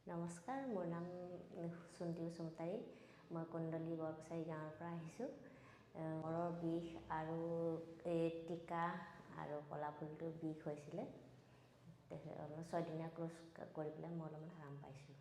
নমস্কাৰ, মোৰ নাম চুন্তি চুমতাৰী। মই কুণ্ডলী বৰকছাৰী গাঁৱৰ পৰা আহিছোঁ। মূৰৰ বিষ আৰু এই টিকা আৰু কলাফুলটো বিষ হৈছিলে। 6 দিনীয়া কোৰ্চ কৰি পেলাই মই অলপমান আৰাম পাইছোঁ।